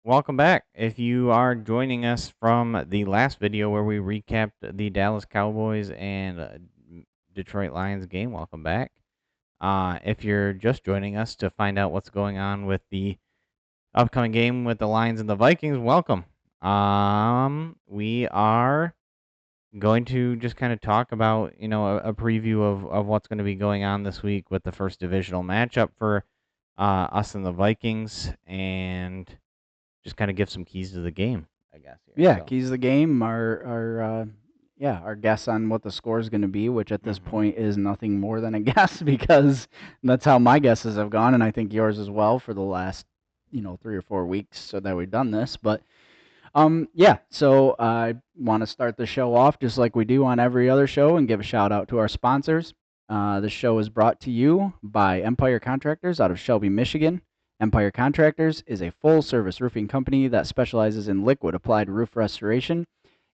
Welcome back. If you are joining us from the last video where we recapped the Dallas Cowboys and Detroit Lions game, welcome back. If you're just joining us to find out what's going on with the upcoming game with the Lions and the Vikings, welcome. We are going to just kind of talk about, a preview of what's going to be going on this week with the first divisional matchup for us and the Vikings, and just kind of give some keys to the game, I guess. Yeah, keys to the game our guess on what the score is going to be, which at this point is nothing more than a guess because that's how my guesses have gone, and I think yours as well for the last 3 or 4 weeks so that we've done this. But so I want to start the show off just like we do on every other show and give a shout out to our sponsors. The show is brought to you by Empire Contractors out of Shelby, Michigan. Empire Contractors is a full-service roofing company that specializes in liquid-applied roof restoration.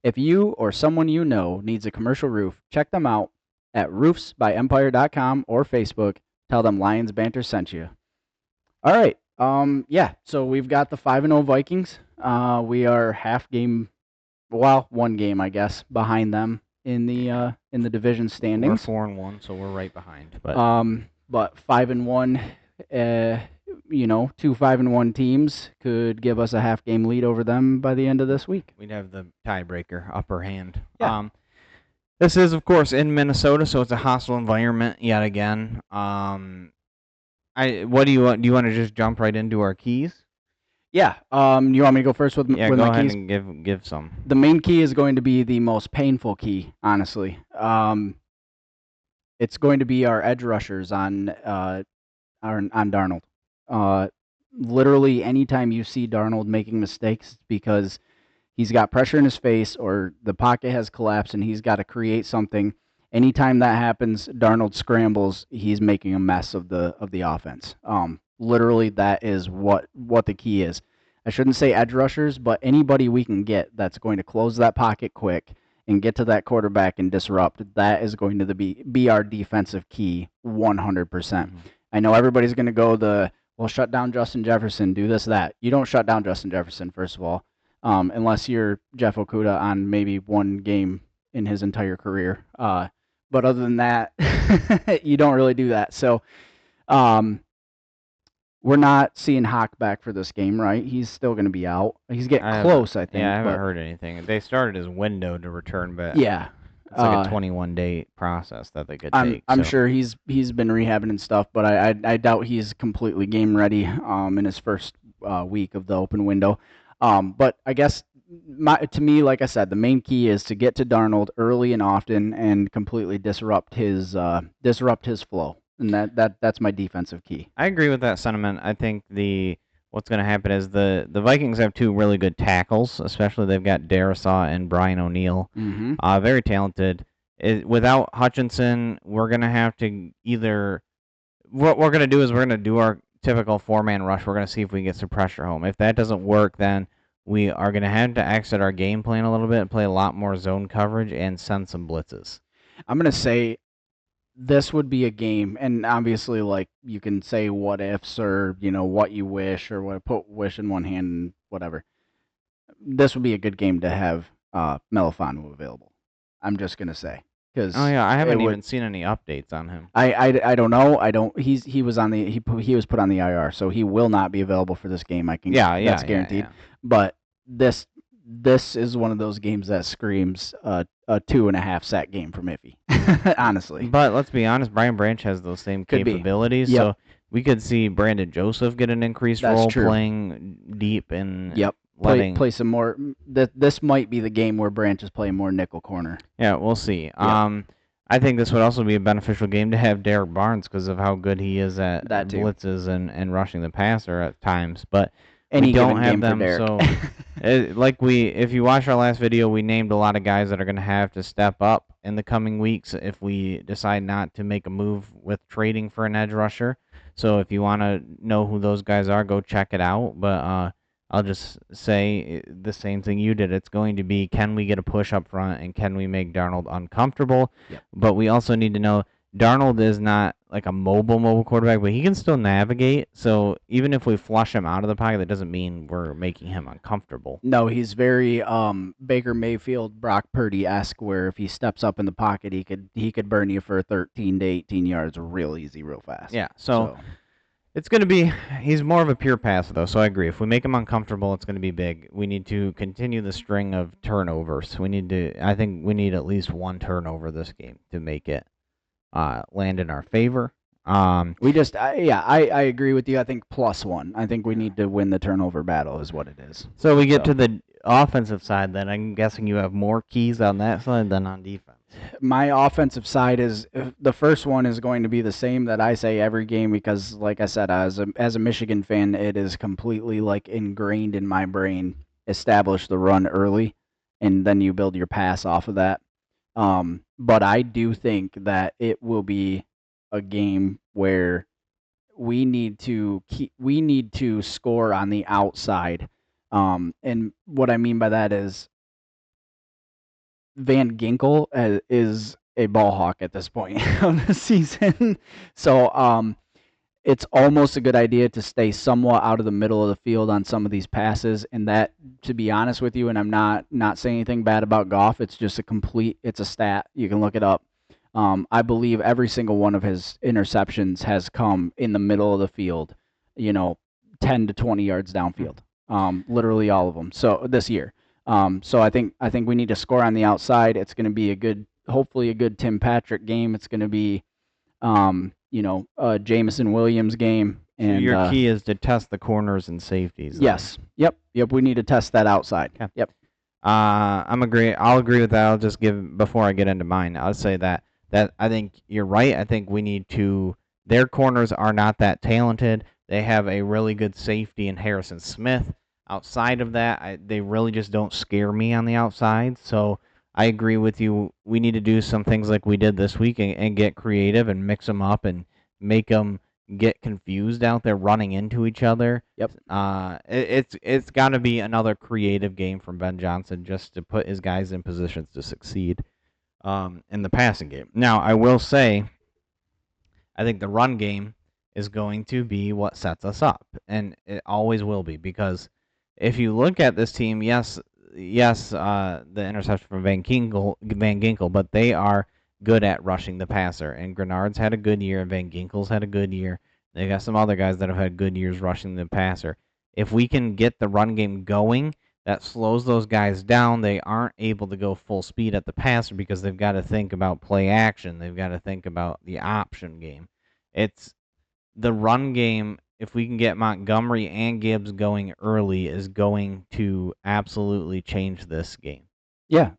If you or someone you know needs a commercial roof, check them out at roofsbyempire.com or Facebook. Tell them Lions Banter sent you. All right. So we've got the 5-0 Vikings. We are one game, I guess, behind them in the division standings. We're 4-1, so we're right behind. But 5-1, two 5-1 teams could give us a half game lead over them by the end of this week. We'd have the tiebreaker upper hand. Yeah. This is, of course, in Minnesota, so it's a hostile environment yet again. What do you want? Do you want to just jump right into our keys? Yeah. You want me to go first with go my ahead keys? and give some. The main key is going to be the most painful key, honestly. It's going to be our edge rushers on Darnold. Literally, anytime you see Darnold making mistakes, it's because he's got pressure in his face or the pocket has collapsed and he's got to create something. Anytime that happens, Darnold scrambles, he's making a mess of the offense. Literally, that is what the key is. I shouldn't say edge rushers, but anybody we can get that's going to close that pocket quick and get to that quarterback and disrupt, that is going to be our defensive key 100%. I know everybody's going to go shut down Justin Jefferson, do this, that. You don't shut down Justin Jefferson, first of all, unless you're Jeff Okudah on maybe one game in his entire career. But other than that, you don't really do that. So we're not seeing Hawk back for this game, right? He's still going to be out. He's getting close, I think. Yeah, I haven't heard anything. They started his window to return, but yeah, it's like a 21-day process that they could take. I'm sure he's been rehabbing and stuff, but I doubt he's completely game ready in his first week of the open window. But I guess to me, like I said, the main key is to get to Darnold early and often and completely disrupt his flow. And that's my defensive key. I agree with that sentiment. I think what's going to happen is the Vikings have two really good tackles, especially they've got Darisaw and Brian O'Neill. Mm-hmm. Very talented. Without Hutchinson, we're going to have to what we're going to do is we're going to do our typical four-man rush. We're going to see if we can get some pressure home. If that doesn't work, then we are going to have to exit our game plan a little bit and play a lot more zone coverage and send some blitzes. I'm going to say this would be a game, and obviously, like, you can say what ifs or, what you wish or put wish in one hand and whatever. This would be a good game to have Melifonwu available. I'm just going to say. I haven't even seen any updates on him. I don't know. He was put on the IR, so he will not be available for this game. That's guaranteed. Yeah. But this is one of those games that screams a 2.5 sack game from Iffy, honestly. But let's be honest, Brian Branch has those same capabilities, so we could see Brandon Joseph get an increased role playing deep and play some more. This might be the game where Branch is playing more nickel corner. Yeah, we'll see. I think this would also be a beneficial game to have Derek Barnes because of how good he is at blitzes and rushing the passer at times. But we don't have them, so if you watch our last video, we named a lot of guys that are going to have to step up in the coming weeks if we decide not to make a move with trading for an edge rusher. So if you want to know who those guys are, go check it out. But I'll just say the same thing you did. It's going to be, can we get a push up front and can we make Darnold uncomfortable? Yep. But we also need to know, Darnold is not like a mobile quarterback, but he can still navigate. So even if we flush him out of the pocket, that doesn't mean we're making him uncomfortable. No, he's very Baker Mayfield, Brock Purdy-esque, where if he steps up in the pocket, he could burn you for 13 to 18 yards real easy, real fast. Yeah, so it's going to be, he's more of a pure passer, though, so I agree. If we make him uncomfortable, it's going to be big. We need to continue the string of turnovers. I think we need at least one turnover this game to make it land in our favor. I agree with you. I think +1. I think we need to win the turnover battle is what it is. So we get to the offensive side, then. I'm guessing you have more keys on that side than on defense. My offensive side is the first one is going to be the same that I say every game because, like I said, as a Michigan fan, it is completely like ingrained in my brain. Establish the run early, and then you build your pass off of that. But I do think that it will be a game where we need to score on the outside. And what I mean by that is Van Ginkel is a ball hawk at this point of the season. So it's almost a good idea to stay somewhat out of the middle of the field on some of these passes. And that, to be honest with you, and I'm not saying anything bad about Goff, it's just it's a stat. You can look it up. I believe every single one of his interceptions has come in the middle of the field, 10 to 20 yards downfield. Literally all of them. So this year. So I think we need to score on the outside. It's going to be hopefully a good Tim Patrick game. It's going to be, a Jameson Williams game. And so your key is to test the corners and safeties. Yes. Yep. We need to test that outside. Okay. Yep. I'll agree with that. I'll just before I get into mine, I'll say that I think you're right. I think we need to. Their corners are not that talented. They have a really good safety in Harrison Smith. Outside of that, they really just don't scare me on the outside. So I agree with you. We need to do some things like we did this week and get creative and mix them up and make them get confused out there running into each other. Yep. It's got to be another creative game from Ben Johnson just to put his guys in positions to succeed in the passing game. Now, I will say, I think the run game is going to be what sets us up, and it always will be because if you look at this team, yes, the interception from Van Ginkel, but they are good at rushing the passer. And Grenard's had a good year, and Van Ginkel's had a good year. They got some other guys that have had good years rushing the passer. If we can get the run game going, that slows those guys down. They aren't able to go full speed at the passer because they've got to think about play action. They've got to think about the option game. It's the run game. If we can get Montgomery and Gibbs going early, is going to absolutely change this game. Yeah,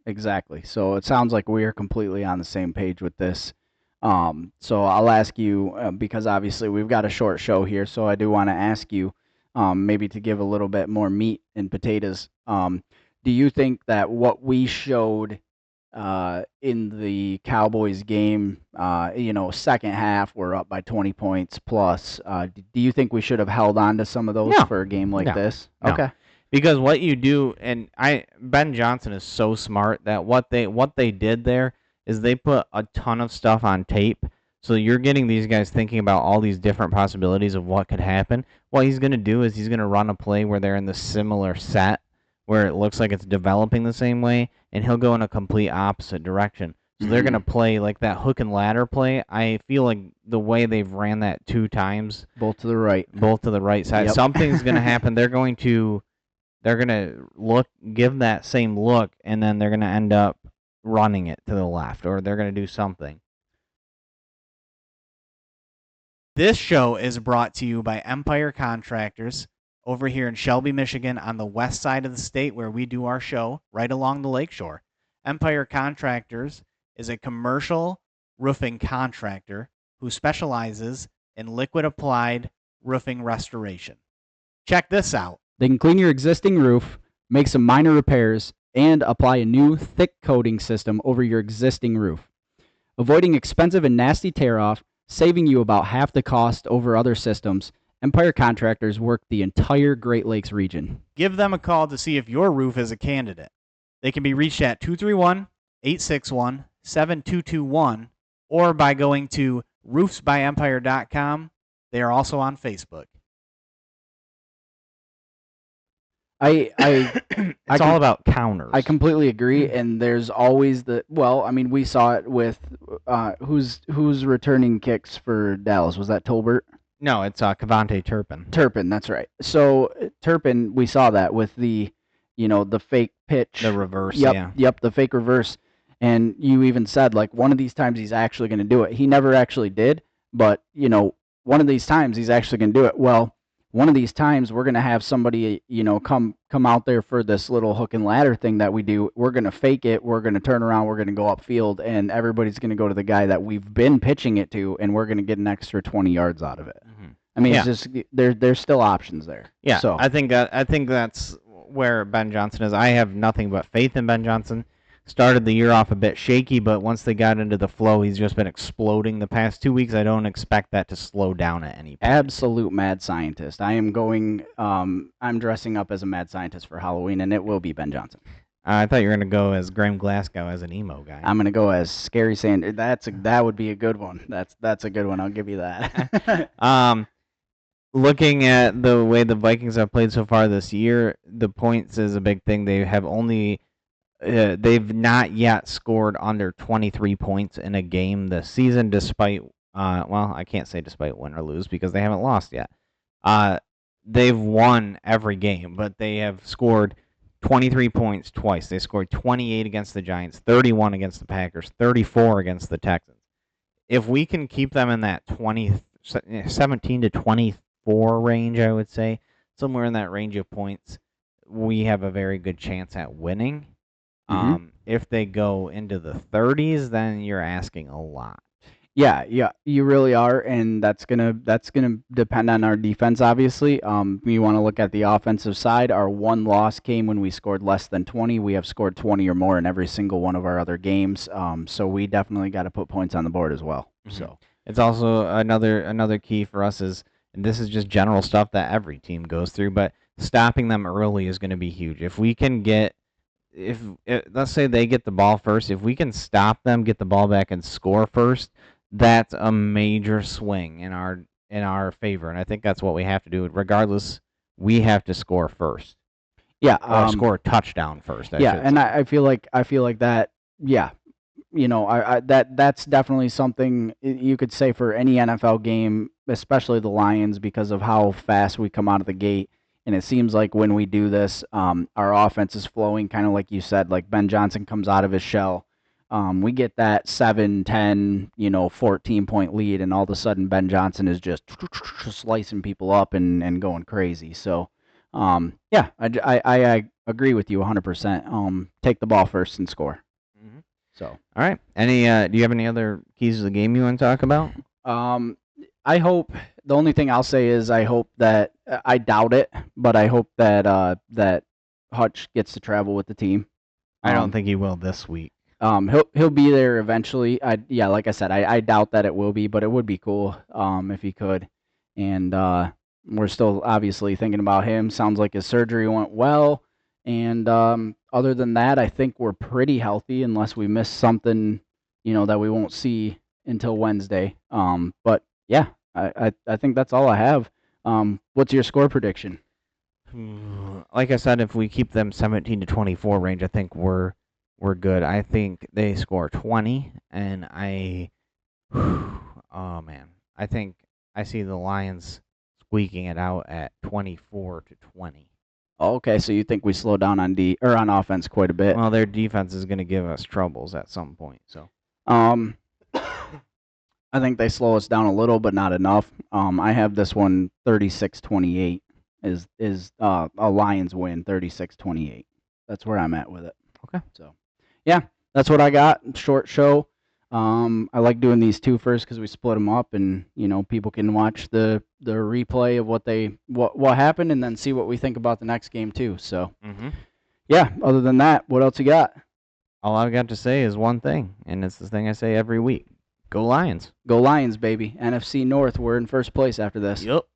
exactly. So it sounds like we are completely on the same page with this. So I'll ask you, because obviously we've got a short show here, so I do want to ask you, maybe to give a little bit more meat and potatoes. Do you think that what we showed in the Cowboys game, second half, we're up by 20 points plus. Do you think we should have held on to some of those for a game like this? No. Okay. Because what you do, and Ben Johnson is so smart that what they did there is they put a ton of stuff on tape. So you're getting these guys thinking about all these different possibilities of what could happen. What he's going to do is he's going to run a play where they're in the similar set, where it looks like it's developing the same way, and he'll go in a complete opposite direction. So they're going to play like that hook and ladder play. I feel like the way they've ran that 2 times. Both to the right side. Yep. Something's going to happen. They're going to give that same look, and then they're going to end up running it to the left, or they're going to do something. This show is brought to you by Empire Contractors over here in Shelby, Michigan, on the west side of the state where we do our show, right along the lakeshore. Empire Contractors is a commercial roofing contractor who specializes in liquid-applied roofing restoration. Check this out. They can clean your existing roof, make some minor repairs, and apply a new thick coating system over your existing roof, avoiding expensive and nasty tear-off, saving you about half the cost over other systems. Empire Contractors work the entire Great Lakes region. Give them a call to see if your roof is a candidate. They can be reached at 231-861-7221 or by going to roofsbyempire.com. They are also on Facebook. It's all about counters. I completely agree, and there's always we saw it with who's returning kicks for Dallas. Was that Tolbert? No, it's Cavante Turpin. Turpin, that's right. So Turpin, we saw that with the fake pitch, The reverse. Yep, the fake reverse. And you even said like one of these times he's actually going to do it. He never actually did, but one of these times he's actually going to do it. Well, one of these times we're going to have somebody, come out there for this little hook and ladder thing that we do. We're going to fake it. We're going to turn around. We're going to go upfield, and everybody's going to go to the guy that we've been pitching it to, and we're going to get an extra 20 yards out of it. Mm-hmm. I mean, it's just there's still options there. Yeah, so I think that's where Ben Johnson is. I have nothing but faith in Ben Johnson. Started the year off a bit shaky, but once they got into the flow, he's just been exploding the past 2 weeks. I don't expect that to slow down at any point. Absolute mad scientist. I am going. I'm dressing up as a mad scientist for Halloween, and it will be Ben Johnson. I thought you were gonna go as Graham Glasgow as an emo guy. I'm gonna go as Scary Sanders. That would be a good one. That's a good one. I'll give you that. Looking at the way the Vikings have played so far this year, the points is a big thing. They have they've not yet scored under 23 points in a game this season, despite, I can't say despite win or lose because they haven't lost yet. They've won every game, but they have scored 23 points twice. They scored 28 against the Giants, 31 against the Packers, 34 against the Texans. If we can keep them in that 17 to 24 range, I would say, somewhere in that range of points, we have a very good chance at winning. Mm-hmm. If they go into the 30s, then you're asking a lot. Yeah, you really are, and that's gonna depend on our defense. Obviously, we want to look at the offensive side. Our one loss came when we scored less than 20. We have scored 20 or more in every single one of our other games. So we definitely got to put points on the board as well. Mm-hmm. So it's also another key for us is, and this is just general stuff that every team goes through, but stopping them early is going to be huge. If we can let's say they get the ball first, if we can stop them, get the ball back, and score first, that's a major swing in our favor, and I think that's what we have to do. Regardless, we have to score first. Yeah, or score a touchdown first. I feel like that. Yeah, that's definitely something you could say for any NFL game, especially the Lions, because of how fast we come out of the gate. And it seems like when we do this, our offense is flowing, kind of like you said, like Ben Johnson comes out of his shell. We get that 7, 10, 14-point lead, and all of a sudden Ben Johnson is just slicing people up and going crazy. So, I agree with you 100%. Take the ball first and score. Mm-hmm. So, all right. Do you have any other keys to the game you want to talk about? I hope the only thing I'll say is I hope that I doubt it, but I hope that that Hutch gets to travel with the team. I don't think he will this week. He'll be there eventually. Like I said, I doubt that it will be, but it would be cool if he could. And we're still obviously thinking about him. Sounds like his surgery went well. And other than that, I think we're pretty healthy unless we miss something, that we won't see until Wednesday. But yeah, I think that's all I have. What's your score prediction? Like I said, if we keep them 17 to 24 range, I think we're good. I think they score 20, and oh man, I think I see the Lions squeaking it out at 24 to 20. Okay, so you think we slow down on offense quite a bit? Well, their defense is going to give us troubles at some point. So, I think they slow us down a little, but not enough. I have this one 36-28 is a Lions win, 36-28. That's where I'm at with it. Okay. So, yeah, that's what I got. Short show. I like doing these two first because we split them up, and people can watch the replay of what happened, and then see what we think about the next game too. So, yeah. Other than that, what else you got? All I've got to say is one thing, and it's the thing I say every week: Go Lions! Go Lions, baby! NFC North. We're in first place after this. Yup.